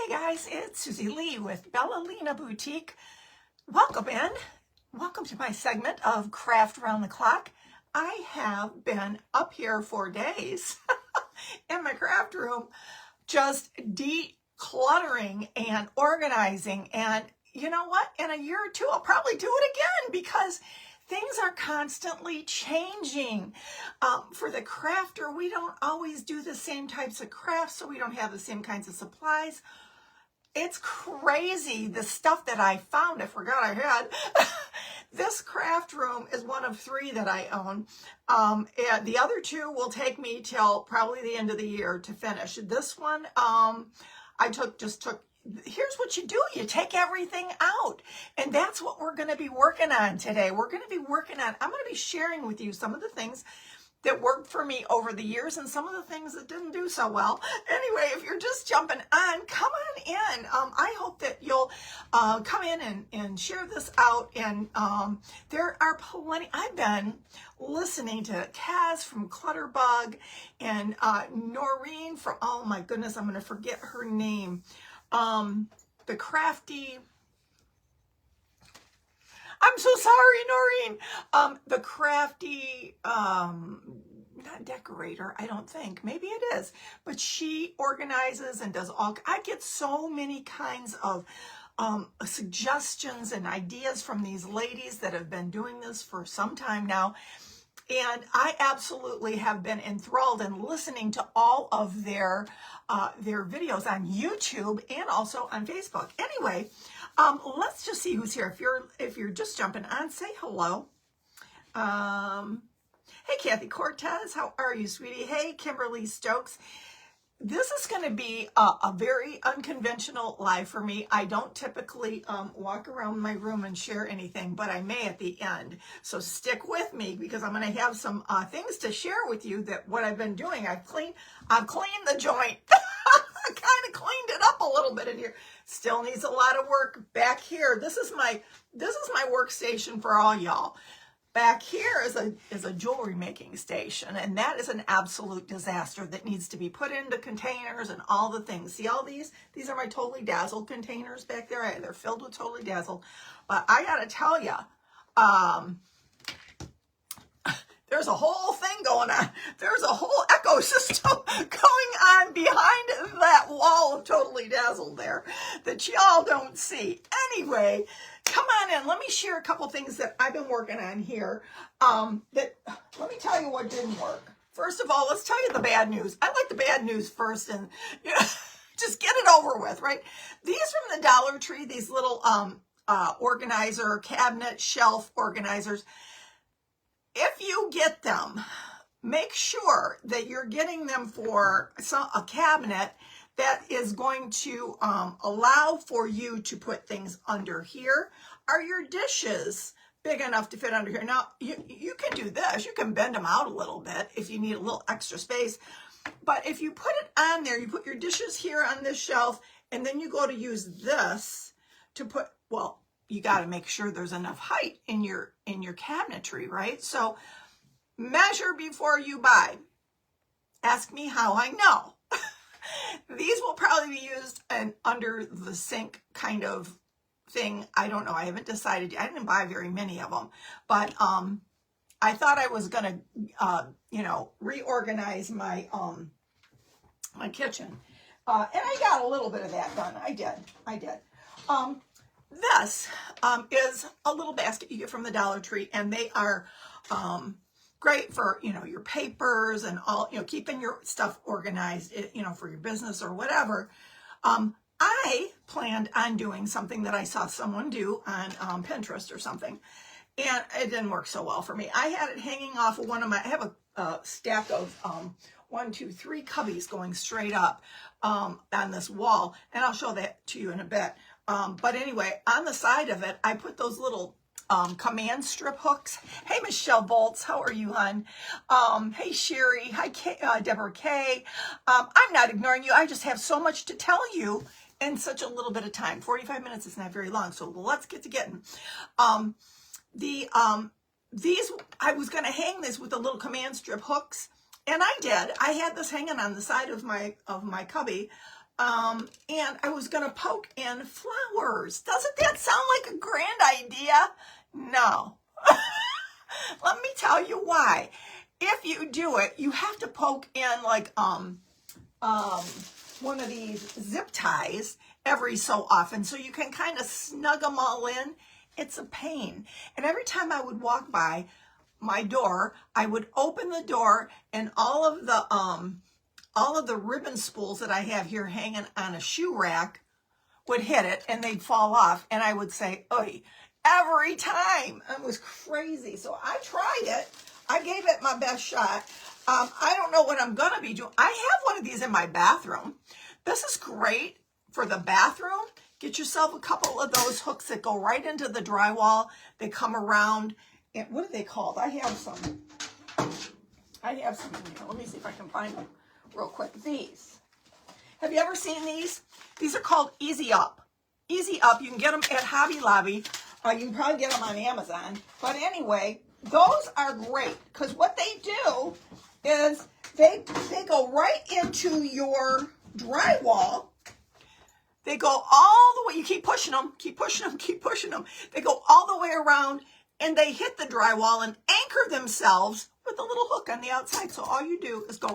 Hey guys, it's Susie Lee with Bella Lena Boutique. Welcome in. Welcome to my segment of Craft Around the Clock. I have been up here for days in my craft room, just decluttering and organizing. And you know what? In a year or two, I'll probably do it again because things are constantly changing. For the crafter, we don't always do the same types of crafts, so we don't have the same kinds of supplies. It's crazy, the stuff that I found. I forgot I had. This craft room is one of 3 that I own. And the other 2 will take me till probably the end of the year to finish. This one, here's what you do. You take everything out. And that's what we're going to be working on today. I'm going to be sharing with you some of the things that worked for me over the years and some of the things that didn't do so well. Anyway, if you're just jumping on, come on in. I hope that you'll come in and share this out. And there are plenty. I've been listening to Cas from Clutterbug and Norrine from, oh my goodness, I'm going to forget her name. The Crafty, I'm so sorry, Norrine. The Crafty, not decorator, I don't think. Maybe it is. But she organizes and does all. I get so many kinds of suggestions and ideas from these ladies that have been doing this for some time now. And I absolutely have been enthralled in listening to all of their videos on YouTube and also on Facebook. Anyway, let's just see who's here. If you're just jumping on, say hello. Hey, Kathy Cortez, how are you, sweetie? Hey, Kimberly Stokes. This is going to be a very unconventional live for me. I don't typically walk around my room and share anything, but I may at the end. So stick with me because I'm going to have some things to share with you that what I've been doing. I've cleaned the joint. I kind of cleaned it up a little bit in here. Still needs a lot of work back here. This is my workstation for all y'all. Back here is a jewelry making station, and that is an absolute disaster that needs to be put into containers and all the things. See all these? These are my Totally Dazzled containers back there. They're filled with Totally Dazzled. But I got to tell you, there's a whole thing going on. There's a whole ecosystem going on behind that wall of Totally Dazzled there that y'all don't see. Anyway, come on in. Let me share a couple things that I've been working on here. Let me tell you what didn't work. First of all, let's tell you the bad news. I like the bad news first and just get it over with, right? These from the Dollar Tree, these little organizer, cabinet, shelf organizers. If you get them, make sure that you're getting them for a cabinet that is going to allow for you to put things under here. Are your dishes big enough to fit under here? Now, you can do this. You can bend them out a little bit if you need a little extra space. But if you put it on there, you put your dishes here on this shelf, and then you go to use this to put, well, you got to make sure there's enough height in your cabinetry, right? So measure before you buy. Ask me how I know. These will probably be used under the sink kind of thing. I don't know. I haven't decided. I didn't buy very many of them, but I thought I was going to, reorganize my my kitchen, and I got a little bit of that done. I did. This is a little basket you get from the Dollar Tree, and they are great for, your papers and all, keeping your stuff organized, for your business or whatever. I planned on doing something that I saw someone do on Pinterest or something, and it didn't work so well for me. I had it hanging off of I have a stack of 1, 2, 3 cubbies going straight up on this wall, and I'll show that to you in a bit. But anyway, on the side of it, I put those little command strip hooks. Hey, Michelle Bolts, how are you, hon? Hey, Sherry. Hi, Deborah K. I'm not ignoring you. I just have so much to tell you in such a little bit of time. 45 minutes is not very long, so let's get to getting. These, I was going to hang this with the little command strip hooks, and I did. I had this hanging on the side of my cubby. And I was going to poke in flowers. Doesn't that sound like a grand idea? No. Let me tell you why. If you do it, you have to poke in like one of these zip ties every so often so you can kind of snug them all in. It's a pain. And every time I would walk by my door, I would open the door and all of the ribbon spools that I have here hanging on a shoe rack would hit it and they'd fall off. And I would say, "Oy," every time. It was crazy. So I tried it. I gave it my best shot. I don't know what I'm going to be doing. I have one of these in my bathroom. This is great for the bathroom. Get yourself a couple of those hooks that go right into the drywall. They come around. And what are they called? I have some in here. Let me see if I can find them real quick. These. Have you ever seen these? These are called Easy Up. Easy Up. You can get them at Hobby Lobby. You can probably get them on Amazon. But anyway, those are great because what they do is they go right into your drywall. They go all the way. You keep pushing them, keep pushing them, keep pushing them. They go all the way around and they hit the drywall and anchor themselves with a little hook on the outside. So all you do is go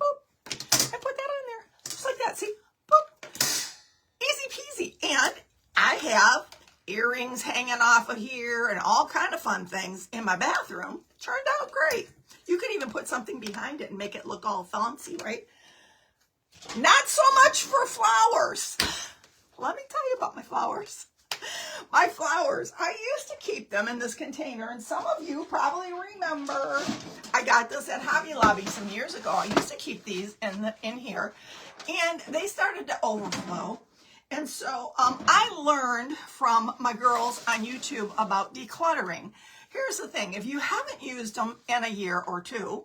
boop and put that on there. Just like that. See? Boop. Easy peasy. And I have earrings hanging off of here and all kind of fun things in my bathroom. Turned out great. You could even put something behind it and make it look all fancy, right? Not so much for flowers. Let me tell you about my flowers. My flowers, I used to keep them in this container, and some of you probably remember I got this at Hobby Lobby some years ago. I used to keep these in here, and they started to overflow. And so I learned from my girls on YouTube about decluttering. Here's the thing. If you haven't used them in a year or two,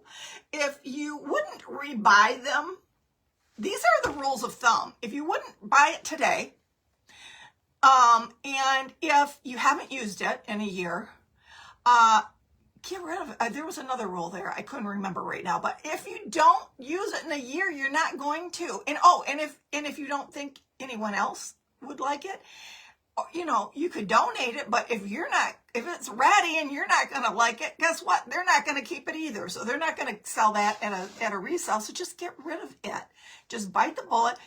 if you wouldn't rebuy them, these are the rules of thumb. If you wouldn't buy it today, and if you haven't used it in a year, get rid of it. There was another rule there. I couldn't remember right now. But if you don't use it in a year, you're not going to. And if you don't think anyone else would like it, you know, you could donate it. But if it's ratty and you're not going to like it, guess what? They're not going to keep it either. So they're not going to sell that at a resale. So just get rid of it. Just bite the bullet.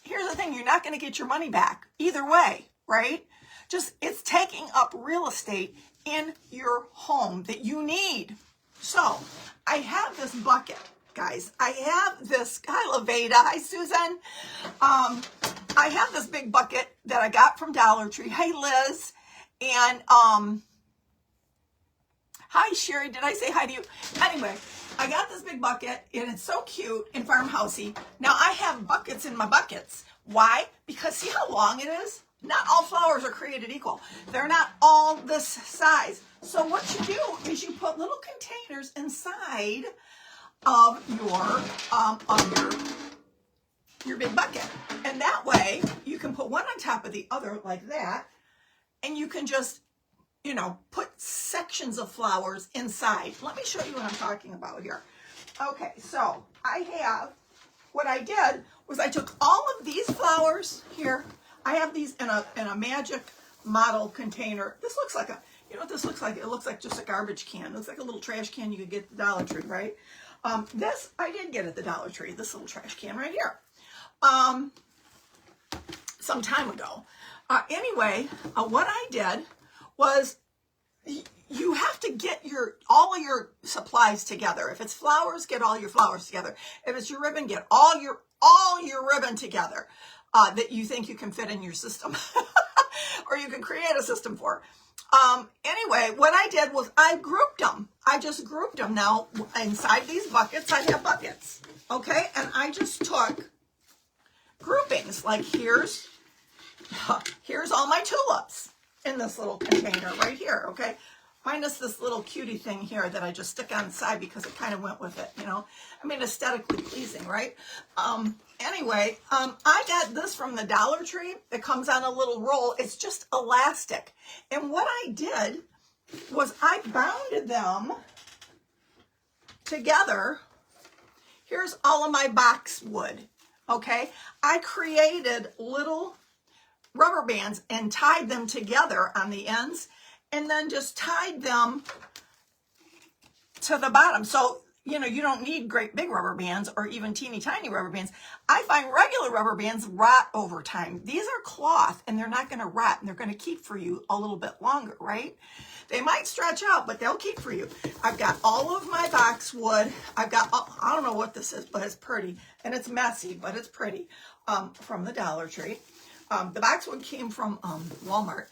Here's the thing. You're not going to get your money back either way, right? It's taking up real estate in your home that you need. So I have this bucket, guys. I have this, hi Laveda, hi Susan. I have this big bucket that I got from Dollar Tree. Hey Liz. And hi Sherry, did I say hi to you? Anyway, I got this big bucket and it's so cute and farmhousey. Now I have buckets in my buckets. Why? Because see how long it is? Not all flowers are created equal. They're not all this size. So what you do is you put little containers inside of your big bucket. And that way you can put one on top of the other like that. And you can just, you know, put sections of flowers inside. Let me show you what I'm talking about here. Okay, so what I did was I took all of these flowers here. I have these in a magic model container. This looks like you know what this looks like? It looks like just a garbage can. It looks like a little trash can you could get at the Dollar Tree, right? This I did get at the Dollar Tree, this little trash can right here. Some time ago. Anyway, what I did was you have to get all of your supplies together. If it's flowers, get all your flowers together. If it's your ribbon, get all your ribbon together. That you think you can fit in your system or you can create a system for. Anyway, what I did was I grouped them. I just grouped them. Now, inside these buckets, I have buckets, okay? And I just took groupings. Like here's all my tulips in this little container right here, okay? Minus this little cutie thing here that I just stick on the side because it kind of went with it, you know? I mean, aesthetically pleasing, right? Anyway, I got this from the Dollar Tree. It comes on a little roll. It's just elastic. And what I did was I bounded them together. Here's all of my box wood. okay? I created little rubber bands and tied them together on the ends, and then just tied them to the bottom. So, you know, you don't need great big rubber bands or even teeny tiny rubber bands. I find regular rubber bands rot over time. These are cloth and they're not going to rot, and they're going to keep for you a little bit longer, right? They might stretch out, but they'll keep for you. I've got all of my boxwood. I've got, I don't know what this is, but it's pretty, and it's messy, but it's pretty, from the Dollar Tree. The boxwood came from Walmart.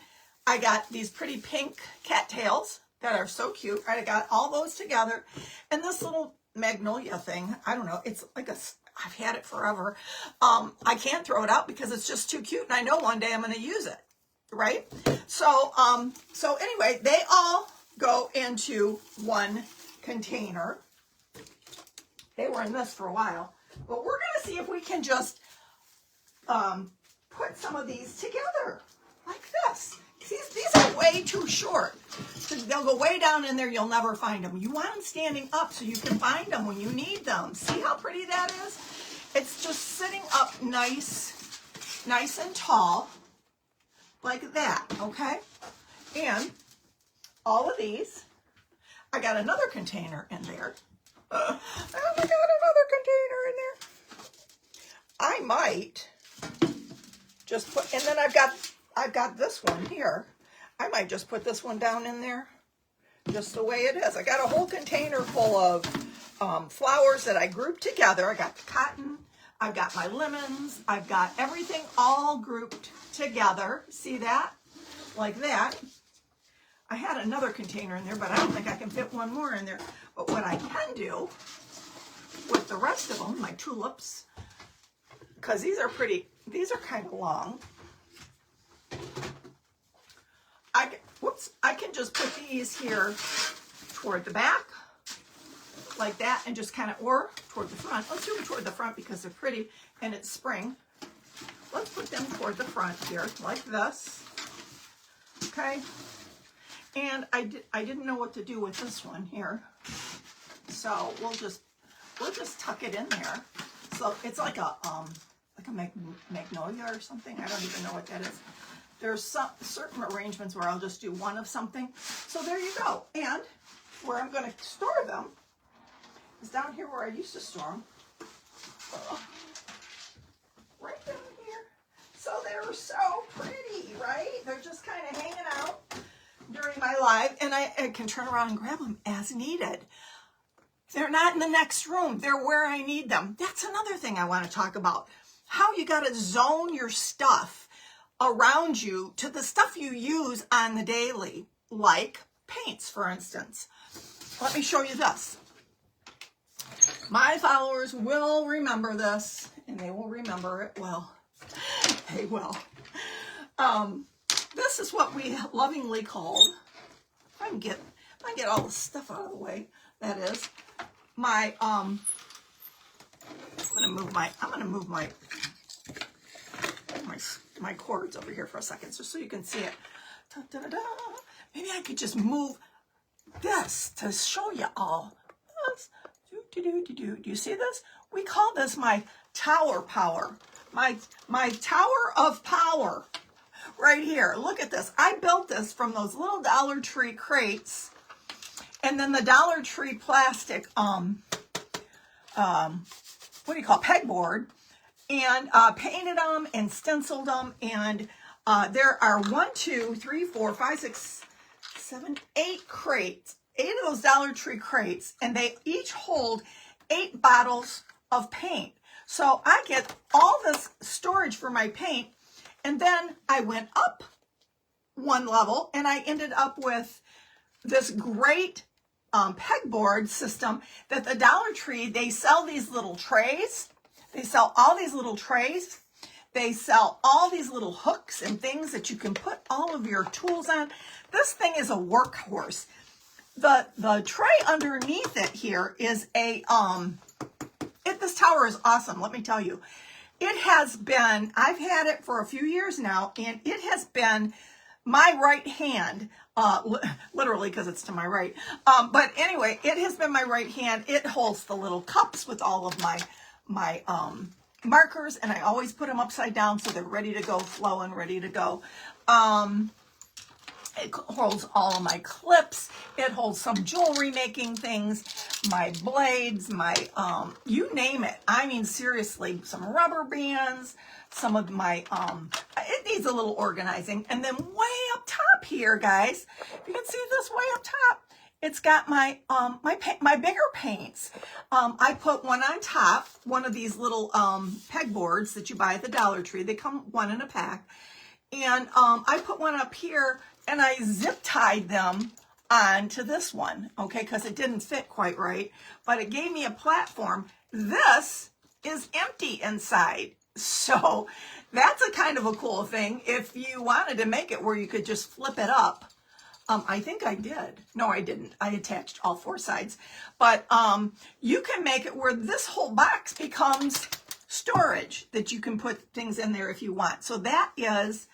I got these pretty pink cattails that are so cute. I got all those together. And this little magnolia thing, I don't know, it's like I've had it forever. I can't throw it out because it's just too cute. And I know one day I'm going to use it, right? So anyway, they all go into one container. They were in this for a while. But we're going to see if we can just put some of these together like this. These are way too short. They'll go way down in there. You'll never find them. You want them standing up so you can find them when you need them. See how pretty that is? It's just sitting up nice and tall like that, okay? And all of these, I got another container in there. Oh my God, another container in there. I might just put, and then I've got this one here. I might just put this one down in there just the way it is. I got a whole container full of flowers that I grouped together. I got the cotton, I've got my lemons, I've got everything all grouped together. See that? Like that. I had another container in there, but I don't think I can fit one more in there. But what I can do with the rest of them, my tulips, because these are pretty, these are kind of long. I can just put these here toward the back, like that, and just kind of, or toward the front. Let's do them toward the front because they're pretty and it's spring. Let's put them toward the front here, like this. Okay. And I didn't know what to do with this one here, so we'll just tuck it in there. So it's like a magnolia or something. I don't even know what that is. There's some certain arrangements where I'll just do one of something. So there you go. And where I'm going to store them is down here where I used to store them. Right down here. So they're so pretty, right? They're just kind of hanging out during my life, and I can turn around and grab them as needed. They're not in the next room. They're where I need them. That's another thing I want to talk about. How you got to zone your stuff around you to the stuff you use on the daily, like paints, for instance. Let me show you this. My followers will remember this, and they will remember it well. They will. This is what we lovingly called, if I can get all the stuff out of the way, that is, my, I'm gonna move my cords over here for a second, just so you can see it. Da, da, da, da. Maybe I could just move this to show you all. Do you see this? We call this my tower power. My tower of power. Right here. Look at this. I built this from those little Dollar Tree crates, and then the Dollar Tree plastic what do you call it? Pegboard, and painted them and stenciled them, and there are 1, 2, 3, 4, 5, 6, 7, 8 crates, 8 of those Dollar Tree crates, and they each hold 8 bottles of paint. So I get all this storage for my paint, and then I went up one level, and I ended up with this great pegboard system that the Dollar Tree, they sell these little trays. They sell all these little trays. They sell all these little hooks and things that you can put all of your tools on. This thing is a workhorse. The tray underneath it here is a, this tower is awesome, let me tell you. It has been, I've had it for a few years now, and it has been my right hand, literally because it's to my right. But anyway, it has been my right hand. It holds the little cups with all of my markers, and I always put them upside down so they're ready to go, flowing, ready to go. It holds all of my clips. It holds some jewelry making things, my blades, my, you name it. I mean, seriously, some rubber bands, some of my, it needs a little organizing. And then way up top here, guys, if you can see this way up top, it's got my, my bigger paints. I put one on top, one of these little, pegboards that you buy at the Dollar Tree. They come one in a pack. And, I put one up here, and I zip tied them onto this one, okay, because it didn't fit quite right, but it gave me a platform. This is empty inside, so that's a kind of a cool thing if you wanted to make it where you could just flip it up. I think I did. No, I didn't. I attached all four sides, but you can make it where this whole box becomes storage that you can put things in there if you want. So this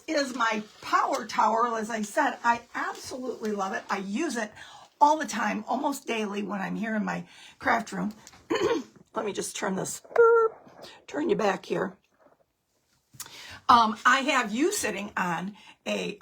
is my power tower. As I said, I absolutely love it. I use it all the time, almost daily when I'm here in my craft room. Let me just turn this, turn you back here. I have you sitting on a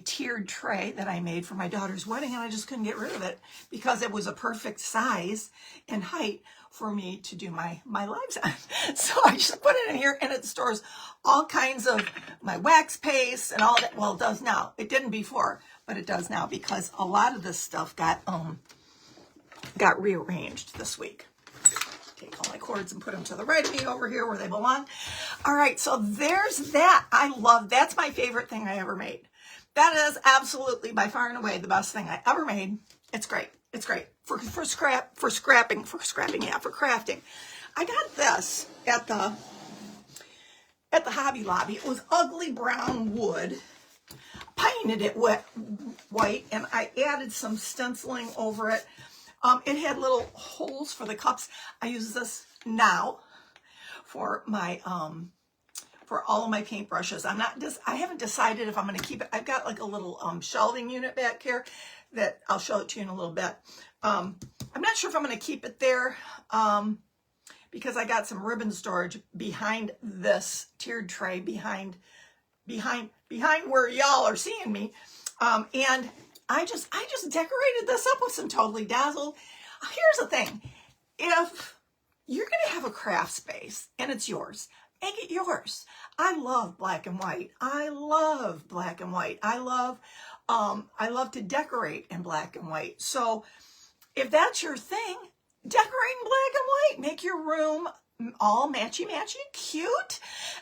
tiered tray that I made for my daughter's wedding, and I just couldn't get rid of it because it was a perfect size and height for me to do my lives on. So I just put it in here, and it stores all kinds of my wax paste and all that. Well, it does now. It didn't before, but it does now because a lot of this stuff got rearranged this week. Take all my cords and put them to the right of me over here where they belong. All right, so there's that. I love, that's my favorite thing I ever made. That is absolutely by far and away the best thing I ever made. It's great. It's great for crafting. I got this at the Hobby Lobby. It was ugly brown wood. Painted it white, and I added some stenciling over it. It had little holes for the cups. I use this now for my for all of my paintbrushes. I haven't decided if I'm going to keep it. I've got like a little shelving unit back here that I'll show it to you in a little bit. I'm not sure if I'm going to keep it there because I got some ribbon storage behind this tiered tray, behind where y'all are seeing me. And I just decorated this up with some Totally Dazzled. Here's the thing. If you're going to have a craft space and it's yours, make it yours. I love black and white. I love black and white. I love to decorate in black and white. So if that's your thing, decorate in black and white. Make your room all matchy-matchy, cute,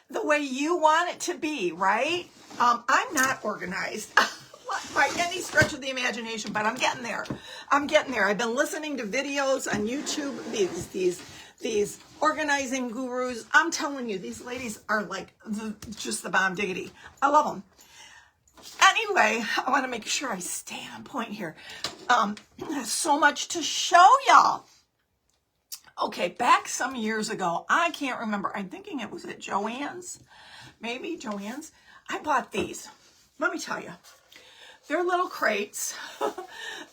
the way you want it to be, right? I'm not organized by any stretch of the imagination, but I'm getting there. I'm getting there. I've been listening to videos on YouTube, these organizing gurus. I'm telling you, these ladies are like just the bomb diggity. I love them. Anyway, I want to make sure I stay on point here. There's so much to show y'all. Okay, back some years ago, I can't remember. I'm thinking it was at Joann's. Maybe Joann's. I bought these. Let me tell you. They're little crates.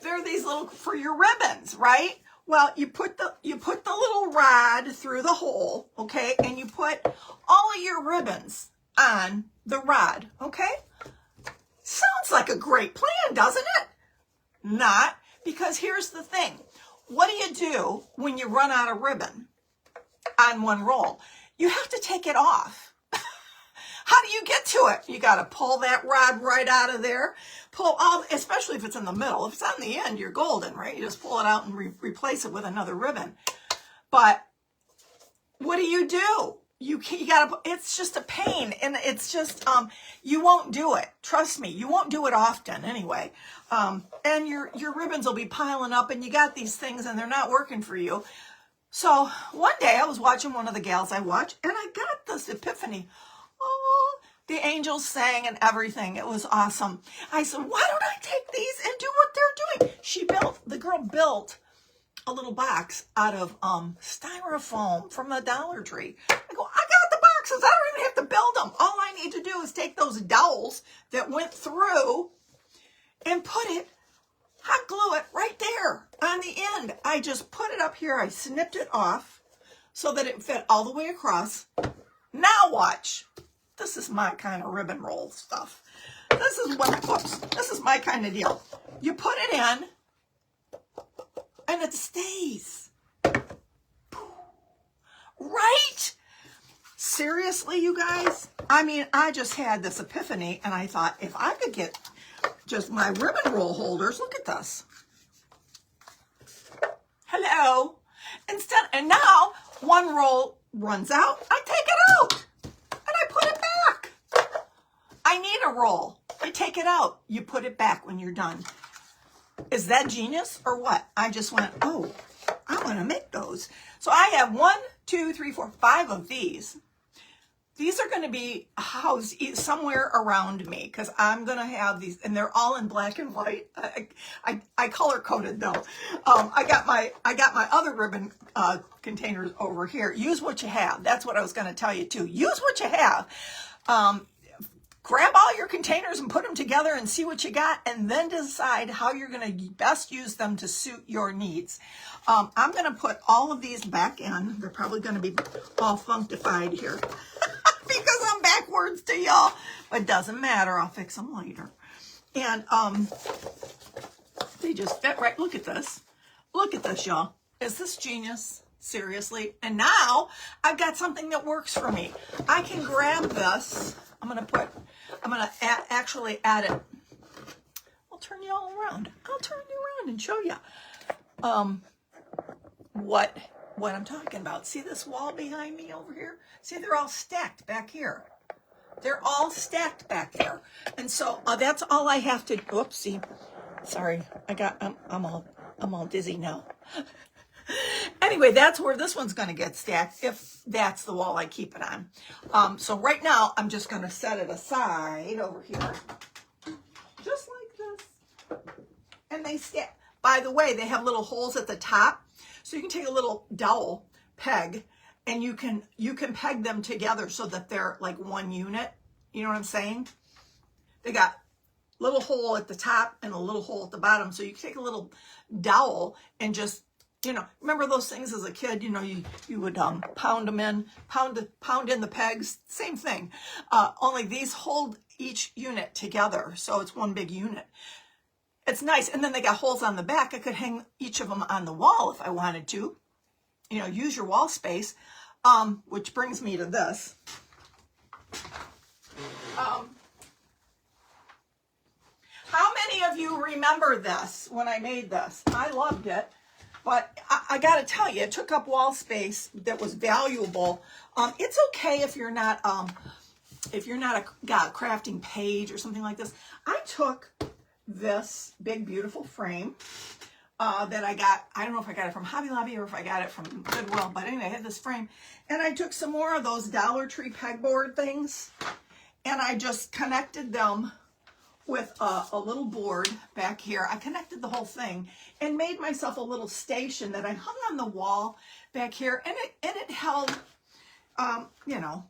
They're these little, for your ribbons, right? Well, you put the little rod through the hole, okay? And you put all of your ribbons on the rod, okay? Sounds like a great plan, doesn't it? Not, because here's the thing. What do you do when you run out of ribbon on one roll? You have to take it off. How do you get to it? You got to pull that rod right out of there. Pull all, especially if it's in the middle. If it's on the end, you're golden, right? You just pull it out and replace it with another ribbon. But what do? You gotta, it's just a pain, and it's just, you won't do it. Trust me, you won't do it often anyway. And your ribbons will be piling up, and you got these things, and they're not working for you. So one day I was watching one of the gals I watch, and I got this epiphany. Oh, the angels sang and everything. It was awesome. I said, why don't I take these and do what they're doing? The girl built a little box out of styrofoam from the Dollar Tree. I go, I got the boxes. I don't even have to build them. All I need to do is take those dowels that went through and hot glue it right there on the end. I just put it up here. I snipped it off so that it fit all the way across. Now watch. This is my kind of ribbon roll stuff. This is this is my kind of deal. You put it in and it stays. Right? Seriously, you guys? I mean, I just had this epiphany and I thought if I could get just my ribbon roll holders, look at this. Hello. And now one roll runs out, I take it out and I put it back. I need a roll. You take it out, you put it back when you're done. Is that genius or what? I just went, oh, I want to make those. So I have 1, 2, 3, 4, 5 of these. These are going to be housed somewhere around me because I'm going to have these, and they're all in black and white. I color coded though. I got my other ribbon containers over here. Use what you have. That's what I was going to tell you too. Use what you have. Grab all your containers and put them together and see what you got, and then decide how you're going to best use them to suit your needs. I'm going to put all of these back in. They're probably going to be all functified here because I'm backwards to y'all, but it doesn't matter. I'll fix them later. And they just fit right. Look at this. Look at this, y'all. Is this genius? Seriously? And now I've got something that works for me. I can grab this. I'm going to actually add it. I'll turn you all around. I'll turn you around and show you what I'm talking about. See this wall behind me over here? See, they're all stacked back here. They're all stacked back there. And so that's all I have to, whoopsie. Sorry, I'm all dizzy now. Anyway, that's where this one's going to get stacked if that's the wall I keep it on. So right now, I'm just going to set it aside over here. Just like this. And they stack. By the way, they have little holes at the top. So you can take a little dowel peg and you can peg them together so that they're like one unit. You know what I'm saying? They got a little hole at the top and a little hole at the bottom. So you can take a little dowel and just, you know, remember those things as a kid, you know, you would pound them in, pound in the pegs, same thing. Only these hold each unit together. So it's one big unit. It's nice. And then they got holes on the back. I could hang each of them on the wall if I wanted to, you know, use your wall space. Which brings me to this. How many of you remember this when I made this? I loved it. But I got to tell you, it took up wall space that was valuable. It's okay if you're not got a crafting page or something like this. I took this big, beautiful frame that I got. I don't know if I got it from Hobby Lobby or if I got it from Goodwill. But anyway, I had this frame. And I took some more of those Dollar Tree pegboard things. And I just connected them with a little board back here. I connected the whole thing and made myself a little station that I hung on the wall back here, and it held, you know,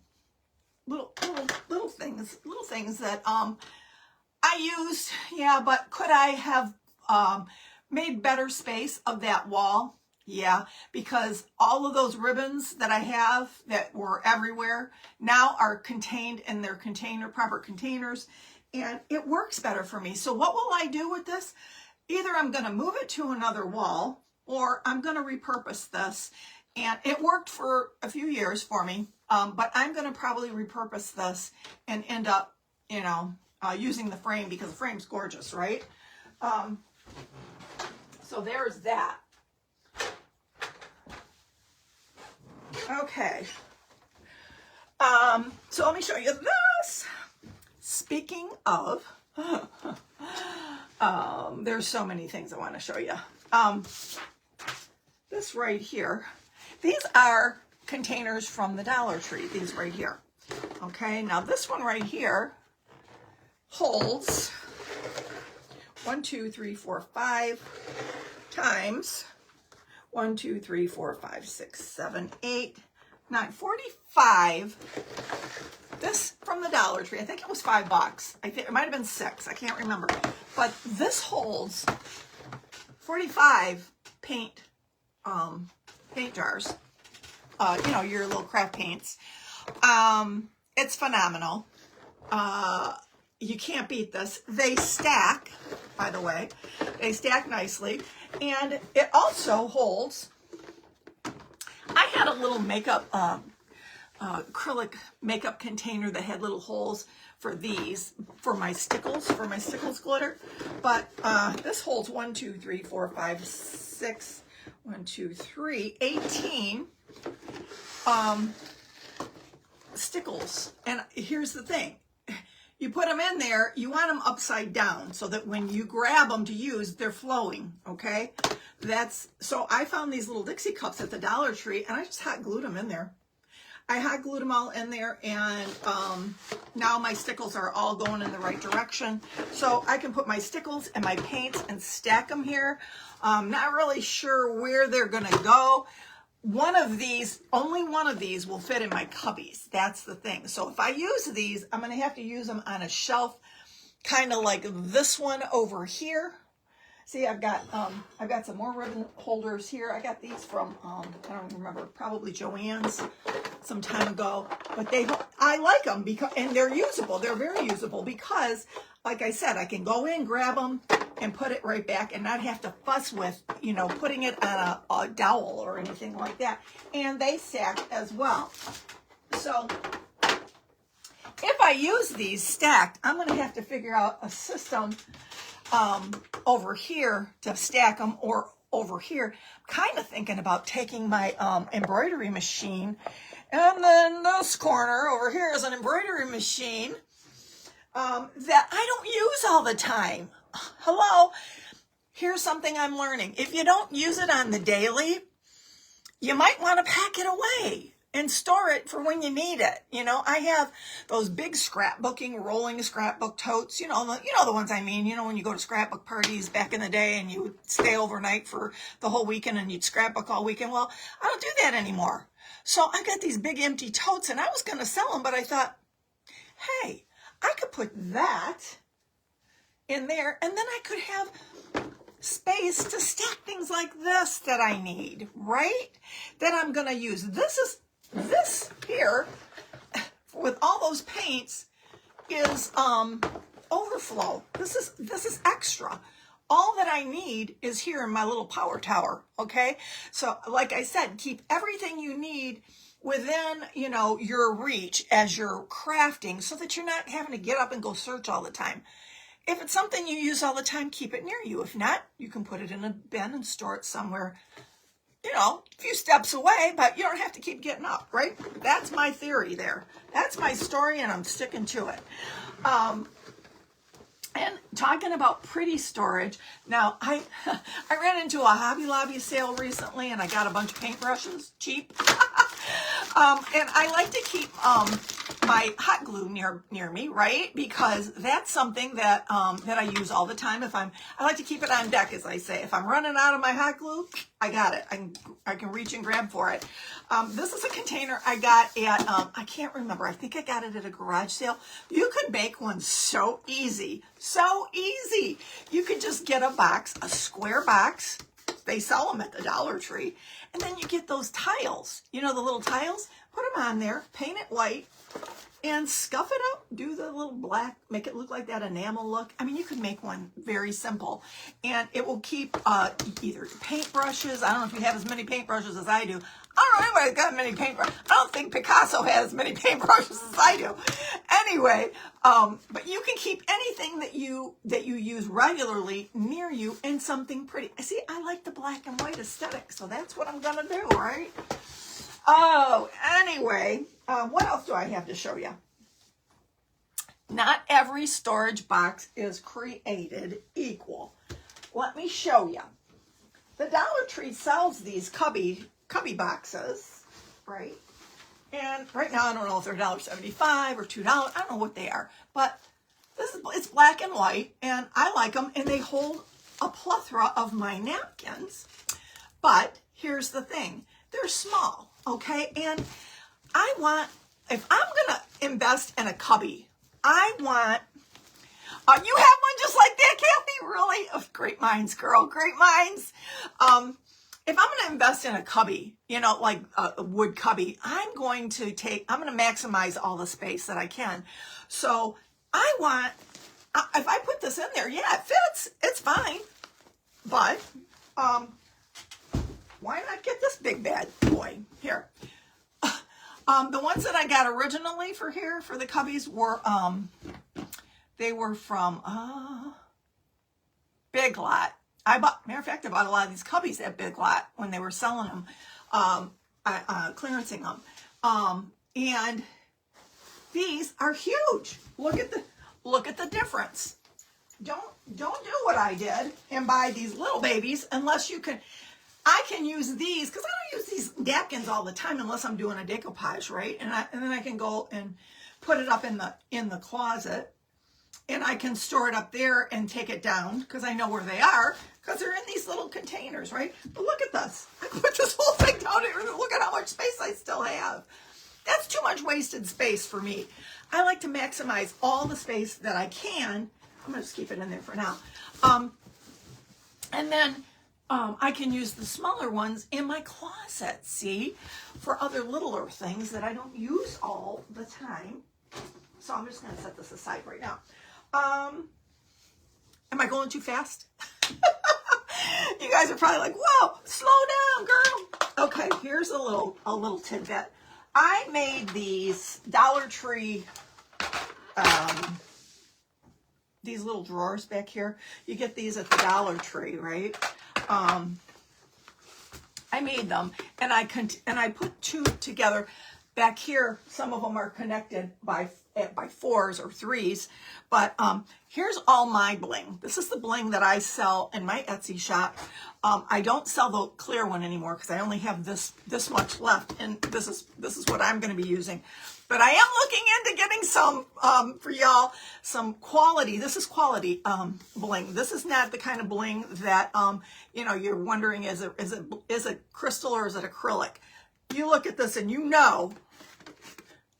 little things that I used. Yeah, but could I have made better space of that wall? Yeah, because all of those ribbons that I have that were everywhere now are contained in their proper containers. And it works better for me. So what will I do with this? Either I'm going to move it to another wall or I'm going to repurpose this. And it worked for a few years for me. But I'm going to probably repurpose this and end up, you know, using the frame because the frame's gorgeous, right? So there's that. Okay. So let me show you this. Speaking of, there's so many things I want to show you. This right here, these are containers from the Dollar Tree, these right here. Okay, now this one right here holds 1, 2, 3, 4, 5 times 1, 2, 3, 4, 5, 6, 7, 8, 9, 45. This from the Dollar Tree, I think it was $5. I think it might have been 6. I can't remember. But this holds 45 paint jars. your little craft paints. It's phenomenal. You can't beat this. They stack, by the way. They stack nicely. And it also holds, I had a little makeup, acrylic makeup container that had little holes for these, for my stickles glitter. But this holds 1, 2, 3, 4, 5, 6, 1, 2, 3, 18 stickles. And here's the thing. You put them in there, you want them upside down so that when you grab them to use, they're flowing, okay? So I found these little Dixie cups at the Dollar Tree, and I just hot glued them in there. I hot glued them all in there, and now my stickles are all going in the right direction. So I can put my stickles and my paints and stack them here. Not really sure where they're gonna go. Only one of these will fit in my cubbies. That's the thing. So if I use these, I'm going to have to use them on a shelf, kind of like this one over here. See, I've got some more ribbon holders here. I got these from, I don't remember, probably Joann's some time ago. But I like them and they're usable. They're very usable because, like I said, I can go in, grab them, and put it right back and not have to fuss with, putting it on a dowel or anything like that. And they stack as well. So if I use these stacked, I'm going to have to figure out a system over here to stack them, or over here. I'm kind of thinking about taking my embroidery machine, and then this corner over here is an embroidery machine that I don't use all the time. Hello, here's something I'm learning. If you don't use it on the daily, you might want to pack it away and store it for when you need it. I have those big scrapbooking, rolling scrapbook totes, the ones I mean, when you go to scrapbook parties back in the day and you would stay overnight for the whole weekend and you'd scrapbook all weekend. Well, I don't do that anymore. So I got these big empty totes and I was going to sell them, but I thought, hey, I could put that in there, and then I could have space to stack things like this that I need, right? That I'm going to use. This here, with all those paints, is overflow. This is extra. All that I need is here in my little power tower, okay? So, like I said, keep everything you need within, your reach as you're crafting so that you're not having to get up and go search all the time. If it's something you use all the time, keep it near you. If not, you can put it in a bin and store it somewhere, a few steps away, but you don't have to keep getting up, right? That's my theory there. That's my story, and I'm sticking to it. And talking about pretty storage, now I ran into a Hobby Lobby sale recently, and I got a bunch of paintbrushes, cheap. And I like to keep my hot glue near me, right? Because that's something that I use all the time. I like to keep it on deck, as I say. If I'm running out of my hot glue, I got it. I can reach and grab for it. This is a container I got at, I can't remember. I think I got it at a garage sale. You could make one so easy. So easy. You could just get a square box. They sell them at the Dollar Tree. And then you get those tiles, the little tiles, put them on there, paint it white, and scuff it up, do the little black, make it look like that enamel look. I mean, you could make one very simple, and it will keep either paintbrushes. I don't know if you have as many paintbrushes as I do. I don't know anybody's got many paintbrushes. I don't think Picasso has as many paintbrushes as I do. Anyway, but you can keep anything that you use regularly near you in something pretty. See, I like the black and white aesthetic, so that's what I'm gonna do, right? Oh, anyway, what else do I have to show you? Not every storage box is created equal. Let me show you. The Dollar Tree sells these cubby boxes, right? And right now, I don't know if they're $1.75 or $2. I don't know what they are, but it's black and white, and I like them, and they hold a plethora of my napkins. But here's the thing. They're small, okay? And if I'm going to invest in a cubby, I want, you have one just like that, Kathy? Really? Oh, great minds, girl, great minds. if I'm going to invest in a cubby, you know, like a wood cubby, I'm going to maximize all the space that I can. So I want, if I put this in there, yeah, it fits, it's fine. But why not get this big bad boy here? The ones that I got originally for here, for the cubbies, were, they were from Big Lot. Matter of fact, I bought a lot of these cubbies at Big Lot when they were selling them, clearancing them. And these are huge. Look at the difference. Don't do what I did and buy these little babies unless you can. I can use these because I don't use these napkins all the time unless I'm doing a decoupage, right? And then I can go and put it up in the closet, and I can store it up there and take it down because I know where they are because they're in these little containers, right? But look at this. I put this whole thing down here and look at how much space I still have. That's too much wasted space for me. I like to maximize all the space that I can. I'm going to just keep it in there for now. And then I can use the smaller ones in my closet, see, for other littler things that I don't use all the time. So I'm just going to set this aside right now. Am I going too fast? You guys are probably like, whoa, slow down, girl. Okay, here's a little tidbit. I made these Dollar Tree, these little drawers back here. You get these at the Dollar Tree, right? I made them, and I put two together. Back here, some of them are connected by 4s or 3s, but here's all my bling. This is the bling that I sell in my Etsy shop. I don't sell the clear one anymore because I only have this much left, and this is what I'm going to be using. But I am looking into getting some for y'all, some quality. This is quality bling. This is not the kind of bling that you know, you're wondering, is it crystal or is it acrylic? You look at this and you know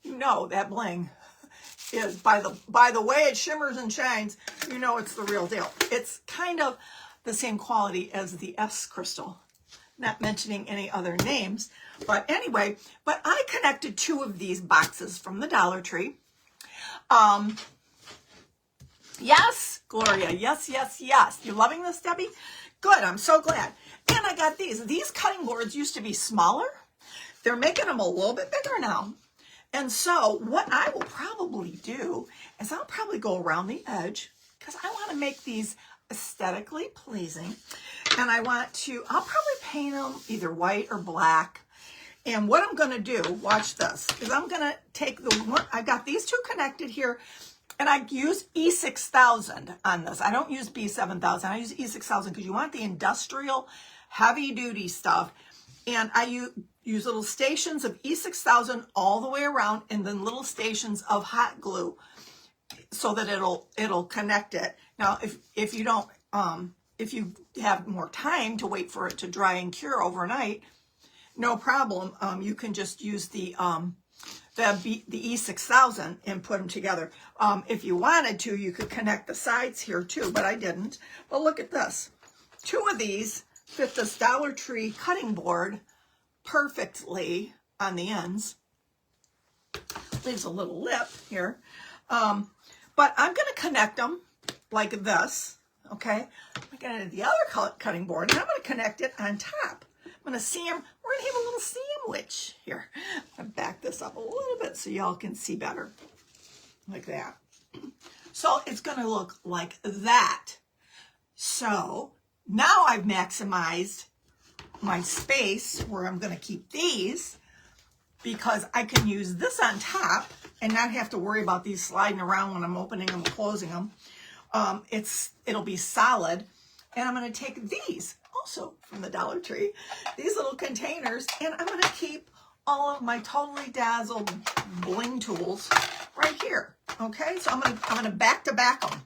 that bling is by the way it shimmers and shines, you know it's the real deal. It's kind of the same quality as the S crystal, not mentioning any other names. But anyway, but I connected 2 of these boxes from the Dollar Tree. Yes, Gloria, yes. You loving this, Debbie? Good, I'm so glad. And I got these. These cutting boards used to be smaller. They're making them a little bit bigger now. And so what I will probably do is I'll probably go around the edge because I want to make these aesthetically pleasing. And I'll probably paint them either white or black. And what I'm going to do, watch this, is I'm going to take the one, I've got these 2 connected here, and I use E6000 on this. I don't use B7000. I use E6000 because you want the industrial heavy duty stuff. And I use little stations of E6000 all the way around, and then little stations of hot glue so that it'll connect it. Now, if you don't, if you have more time to wait for it to dry and cure overnight, no problem. You can just use the E6000 and put them together. If you wanted to, you could connect the sides here too, but I didn't. But look at this. 2 of these fit this Dollar Tree cutting board perfectly on the ends. Leaves a little lip here. But I'm going to connect them like this, okay? I'm going to do the other cutting board, and I'm going to connect it on top. I'm going to we're going to have a little sandwich here. I'm going to back this up a little bit so y'all can see better, like that. So it's going to look like that. So now I've maximized my space where I'm going to keep these, because I can use this on top and not have to worry about these sliding around when I'm opening them and closing them. It'll be solid. And I'm going to take these also from the Dollar Tree, these little containers, and I'm going to keep all of my totally dazzled bling tools right here. Okay, so I'm going to back to back them.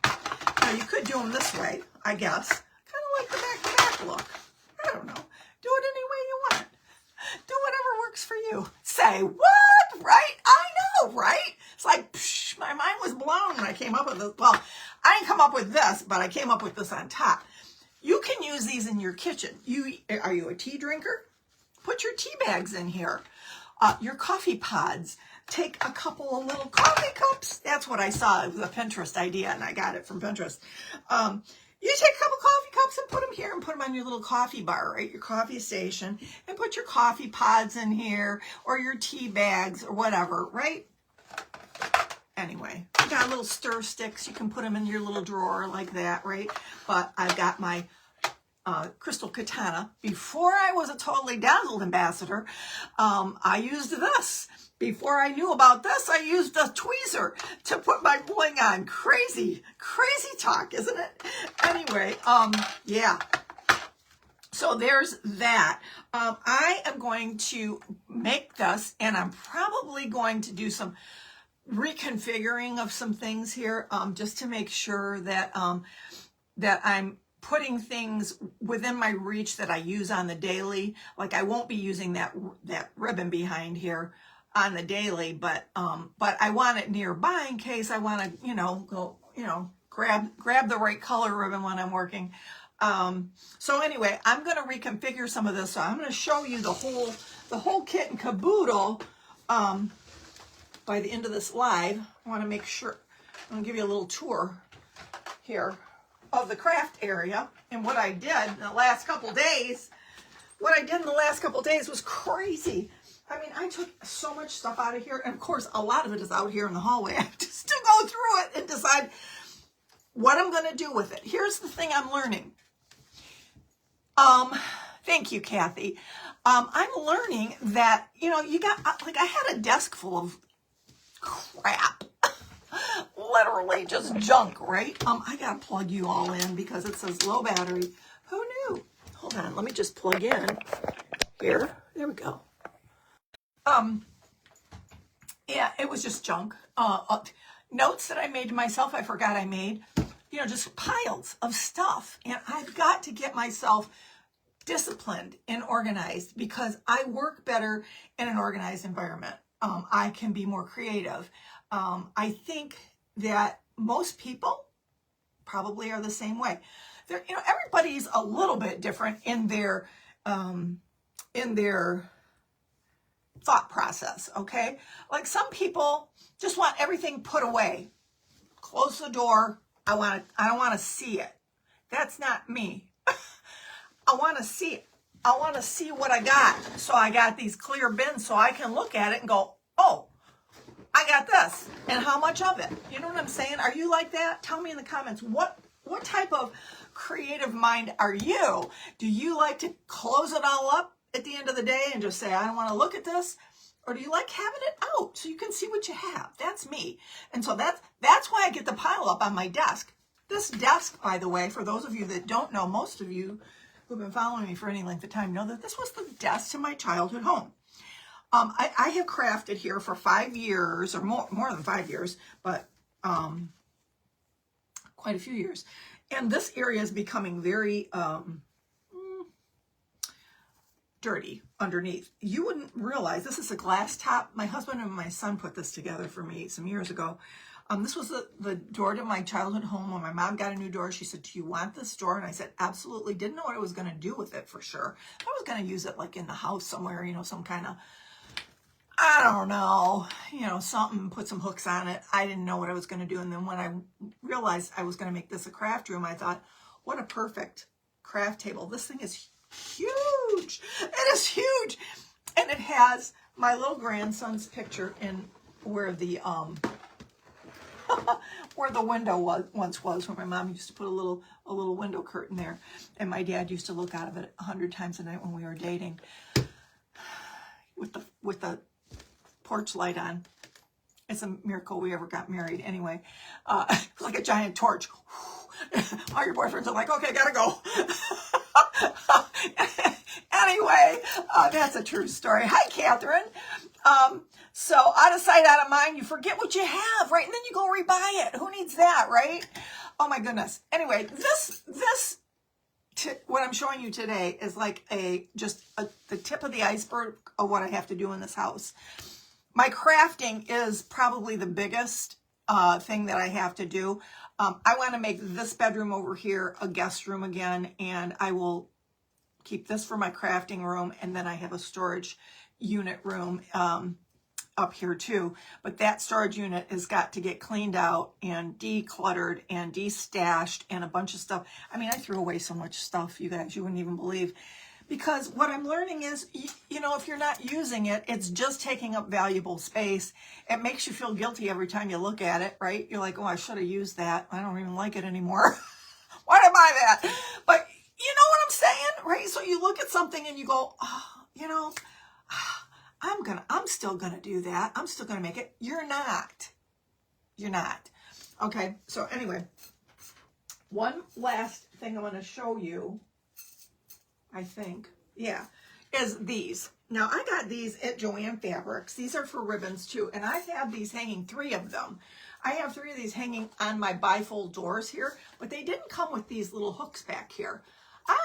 Now you could do them this way, I guess. Kind of like the back to back look. I don't know. Do it any way you want. Do whatever works for you. Say what? Right? I know, right? It's like, psh, my mind was blown when I came up with this. Well, I didn't come up with this, but I came up with this on top. You can use these in your kitchen. Are you a tea drinker? Put your tea bags in here. Your coffee pods. Take a couple of little coffee cups. That's what I saw. It was a Pinterest idea, and I got it from Pinterest. You take a couple coffee cups and put them here and put them on your little coffee bar, right? Your coffee station, and put your coffee pods in here or your tea bags or whatever, right? Anyway, you got little stir sticks. You can put them in your little drawer like that, right? But I've got my crystal katana. Before I was a Totally Dazzled ambassador, I used this. Before I knew about this, I used a tweezer to put my bling on. Crazy, crazy talk, isn't it? Anyway, yeah. So there's that. I am going to make this, and I'm probably going to do some reconfiguring of some things here, just to make sure that that I'm putting things within my reach that I use on the daily. Like I won't be using that ribbon behind here on the daily, but I want it nearby in case I want to, go, grab the right color ribbon when I'm working. So anyway, I'm going to reconfigure some of this. So I'm going to show you the whole kit and caboodle by the end of this live. I want to make sure, I'm going to give you a little tour here of the craft area and what I did in the last couple days. What I did in the last couple days was crazy. I mean, I took so much stuff out of here, and of course, a lot of it is out here in the hallway. I have to still go through it and decide what I'm going to do with it. Here's the thing I'm learning. Thank you, Kathy. I'm learning that, you got, like, I had a desk full of crap. Literally just junk, right? I got to plug you all in because it says low battery. Who knew? Hold on, let me just plug in here. There we go. Yeah, it was just junk. Notes that I made to myself, I forgot I made, just piles of stuff. And I've got to get myself disciplined and organized because I work better in an organized environment. I can be more creative. I think that most people probably are the same way. Everybody's a little bit different in their thought process, okay? Like some people just want everything put away. Close the door. I don't want to see it. That's not me. I want to see it. I want to see what I got. So I got these clear bins so I can look at it and go, oh, I got this. And how much of it? You know what I'm saying? Are you like that? Tell me in the comments. What type of creative mind are you? Do you like to close it all up at the end of the day and just say, I don't want to look at this? Or do you like having it out so you can see what you have? That's me. And so that's why I get the pile up on my desk. This desk, by the way, for those of you that don't know, most of you who've been following me for any length of time know that this was the desk to my childhood home. I have crafted here for 5 years, or more than 5 years, but quite a few years. And this area is becoming very dirty underneath. You wouldn't realize this is a glass top. My husband and my son put this together for me some years ago. This was the door to my childhood home. When my mom got a new door, she said, do you want this door? And I said, absolutely. Didn't know what I was going to do with it for sure. I was going to use it like in the house somewhere, some kind of, I don't know, something, put some hooks on it. I didn't know what I was going to do. And then when I realized I was going to make this a craft room, I thought, what a perfect craft table. This thing is huge. It is huge. And it has my little grandson's picture in where the where the window once was, where my mom used to put a little window curtain there, and my dad used to look out of it 100 times a night when we were dating, with the porch light on. It's a miracle we ever got married. Anyway, it's like a giant torch. All your boyfriends are like, okay, gotta go. Anyway, that's a true story. Hi, Catherine. So out of sight, out of mind, you forget what you have, right? And then you go rebuy it. Who needs that, right? Oh my goodness. Anyway, what I'm showing you today is like the tip of the iceberg of what I have to do in this house. My crafting is probably the biggest thing that I have to do. I want to make this bedroom over here a guest room again, and I will keep this for my crafting room, and then I have a storage unit room up here too. But that storage unit has got to get cleaned out and decluttered and destashed and a bunch of stuff. I mean, I threw away so much stuff, you guys, you wouldn't even believe. Because what I'm learning is, you know, if you're not using it, it's just taking up valuable space. It makes you feel guilty every time you look at it, right? You're like, oh, I should have used that. I don't even like it anymore. Why did I buy that? But you know what I'm saying, right? So you look at something and you go, oh, you know, I'm still gonna do that. I'm still gonna make it. You're not. You're not. Okay. So anyway, one last thing I'm gonna show you, I think, yeah, is these. Now, I got these at Joann Fabrics. These are for ribbons, too, and I have these hanging, 3 of them. I have 3 of these hanging on my bifold doors here, but they didn't come with these little hooks back here. I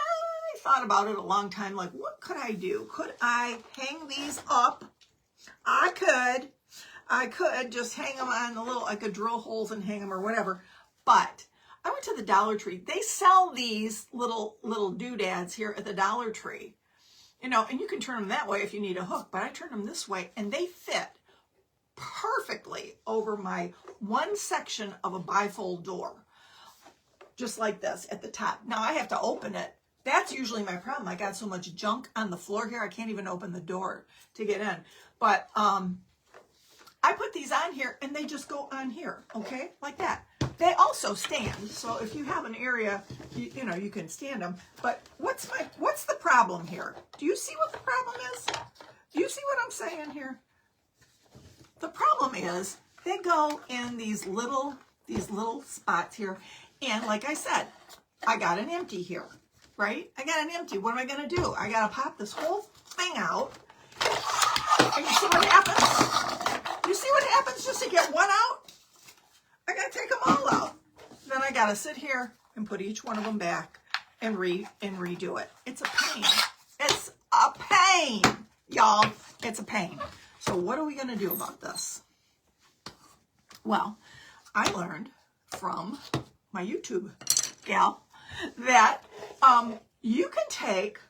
thought about it a long time, like, what could I do? Could I hang these up? I could just hang them on the little, I could drill holes and hang them or whatever, but I went to the Dollar Tree. They sell these little doodads here at the Dollar Tree, you know, and you can turn them that way if you need a hook, but I turn them this way and they fit perfectly over my one section of a bifold door, just like this at the top. Now I have to open it. That's usually my problem. I got so much junk on the floor here, I can't even open the door to get in. But I put these on here and they just go on here, okay, like that. They also stand, so if you have an area, you know, you can stand them. But what's the problem here? Do you see what the problem is? Do you see what I'm saying here? The problem is they go in these little spots here, and like I said, I got an empty here, right? I got an empty. What am I gonna do? I gotta pop this whole thing out, and you see what happens? You see what happens just to get one out? I gotta take them all out. Then I gotta sit here and put each one of them back and redo it. It's a pain. It's a pain, y'all. It's a pain. So what are we gonna do about this? Well, I learned from my YouTube gal that you can take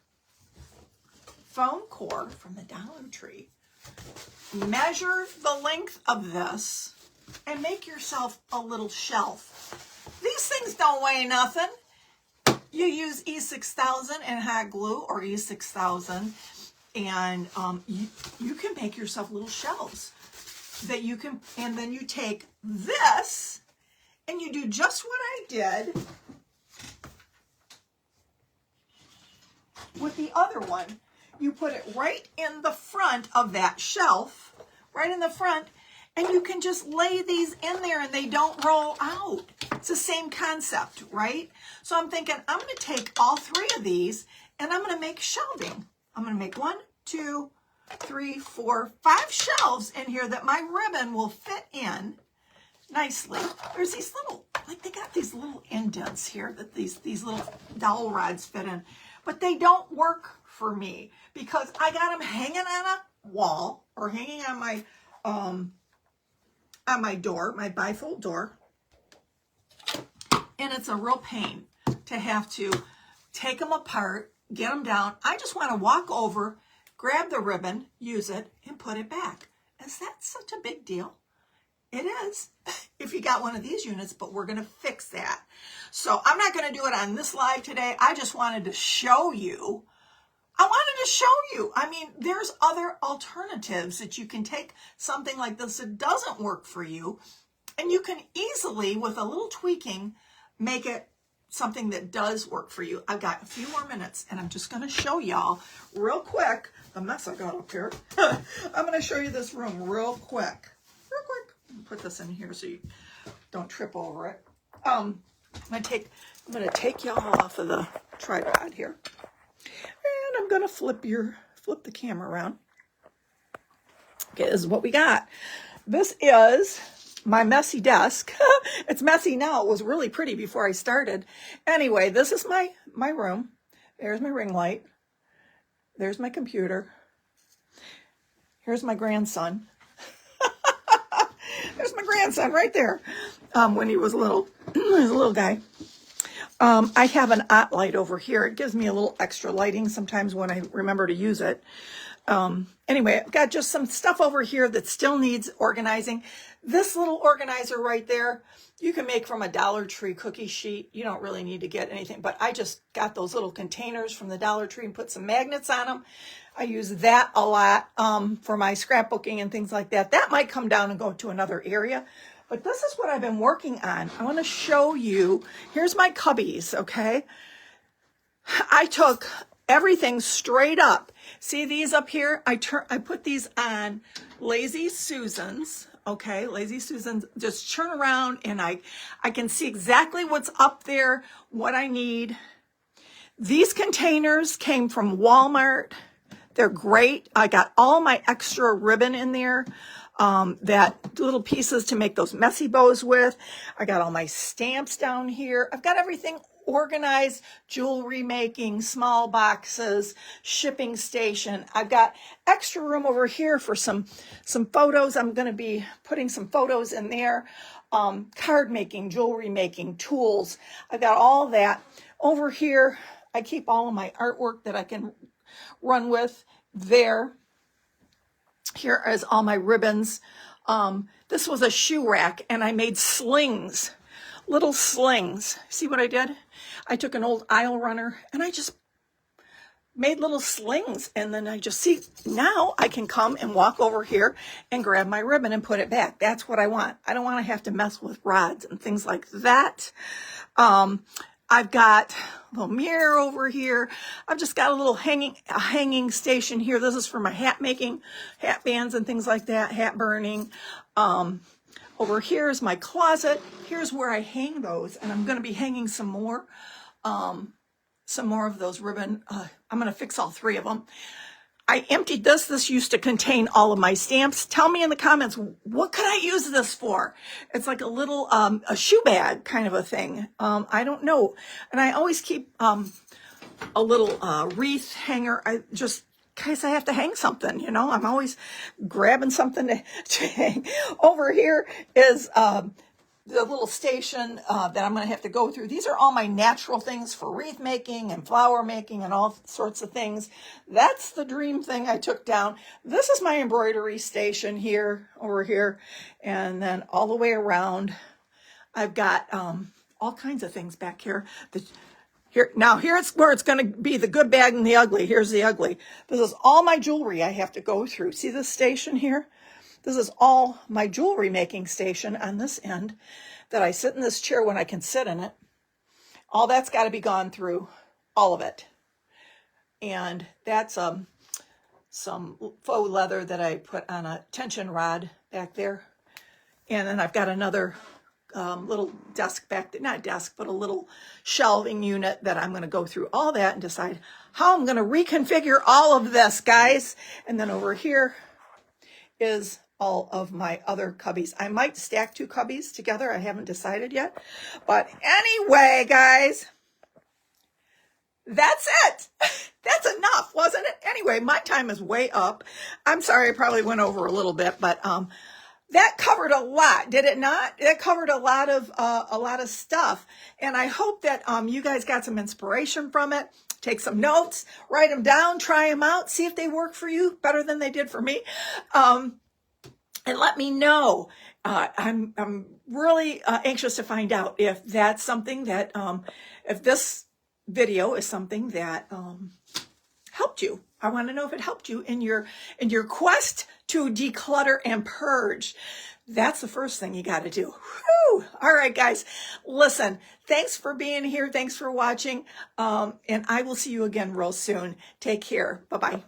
foam core from the Dollar Tree, measure the length of this, and make yourself a little shelf. These things don't weigh nothing. You use E6000 and hot glue or E6000, and you can make yourself little shelves that you can, and then you take this and you do just what I did with the other one. You put it right in the front of that shelf, right in the front, and you can just lay these in there and they don't roll out. It's the same concept, right? So I'm thinking I'm going to take all 3 of these and I'm going to make shelving. I'm going to make 1, 2, 3, 4, 5 shelves in here that my ribbon will fit in nicely. There's these little, like they got these little indents here that these little dowel rods fit in, but they don't work for me because I got them hanging on a wall or hanging on my door, my bifold door, and it's a real pain to have to take them apart, get them down. I just want to walk over, grab the ribbon, use it, and put it back. Is that such a big deal? It is if you got one of these units, but we're going to fix that. So I'm not going to do it on this live today. I just wanted to show you. I mean, there's other alternatives that you can take something like this that doesn't work for you, and you can easily, with a little tweaking, make it something that does work for you. I've got a few more minutes, and I'm just going to show y'all real quick the mess I got up here. I'm going to show you this room real quick. Put this in here so you don't trip over it. I'm going to take y'all off of the tripod here. And I'm going to flip the camera around. Okay, this is what we got. This is my messy desk. It's messy now. It was really pretty before I started. Anyway, this is my room. There's my ring light. There's my computer. Here's my grandson. There's my grandson right there. When he was little, he was a little guy. I have an OT light over here. It gives me a little extra lighting sometimes when I remember to use it. Anyway, I've got just some stuff over here that still needs organizing. This little organizer right there, you can make from a Dollar Tree cookie sheet. You don't really need to get anything, but I just got those little containers from the Dollar Tree and put some magnets on them. I use that a lot for my scrapbooking and things like that. That might come down and go to another area. But this is what I've been working on. I want to show you. Here's my cubbies, okay? I took everything straight up. See these up here? I put these on Lazy Susans, okay? Lazy Susans. Just turn around and I can see exactly what's up there, what I need. These containers came from Walmart. They're great. I got all my extra ribbon in there. That little pieces to make those messy bows with. I got all my stamps down here. I've got everything organized, jewelry making, small boxes, shipping station. I've got extra room over here for some photos. I'm going to be putting some photos in there. Card making, jewelry making, tools. I've got all that. Over here, I keep all of my artwork that I can run with there. Here is all my ribbons. This was a shoe rack, and I made slings, little slings. See what I did? I took an old aisle runner, and I just made little slings, and then I just see, now I can come and walk over here and grab my ribbon and put it back. That's what I want. I don't want to have to mess with rods and things like that. I've got a little mirror over here. I've just got a little hanging station here. This is for my hat making, hat bands and things like that, hat burning. Over here is my closet. Here's where I hang those, and I'm going to be hanging some more of those ribbon. I'm going to fix all three of them. I emptied this. This used to contain all of my stamps. Tell me in the comments, what could I use this for? It's like a little, a shoe bag kind of a thing. I don't know. And I always keep a little wreath hanger. I just, in case I have to hang something, you know, I'm always grabbing something to hang. Over here is the little station that I'm going to have to go through. These are all my natural things for wreath making and flower making and all sorts of things. That's the dream thing I took down. This is my embroidery station here, over here. And then all the way around, I've got all kinds of things back here. Now here's where it's going to be the good, bad, and the ugly. Here's the ugly. This is all my jewelry I have to go through. See this station here? This is all my jewelry making station on this end that I sit in this chair when I can sit in it. All that's got to be gone through, all of it. And that's some faux leather that I put on a tension rod back there. And then I've got another little desk back there, not desk, but a little shelving unit that I'm going to go through all that and decide how I'm going to reconfigure all of this, guys. And then over here is all of my other cubbies. I might stack two cubbies together. I haven't decided yet. But anyway, guys, that's it. That's enough, wasn't it? Anyway, my time is way up. I'm sorry I probably went over a little bit, but that covered a lot, did it not? That covered a lot of stuff. And I hope that you guys got some inspiration from it. Take some notes, write them down, try them out, see if they work for you better than they did for me. And let me know. I'm really anxious to find out if that's something that, if this video is something that helped you. I want to know if it helped you in your quest to declutter and purge. That's the first thing you got to do. Whew. All right, guys. Listen, thanks for being here. Thanks for watching. And I will see you again real soon. Take care. Bye-bye.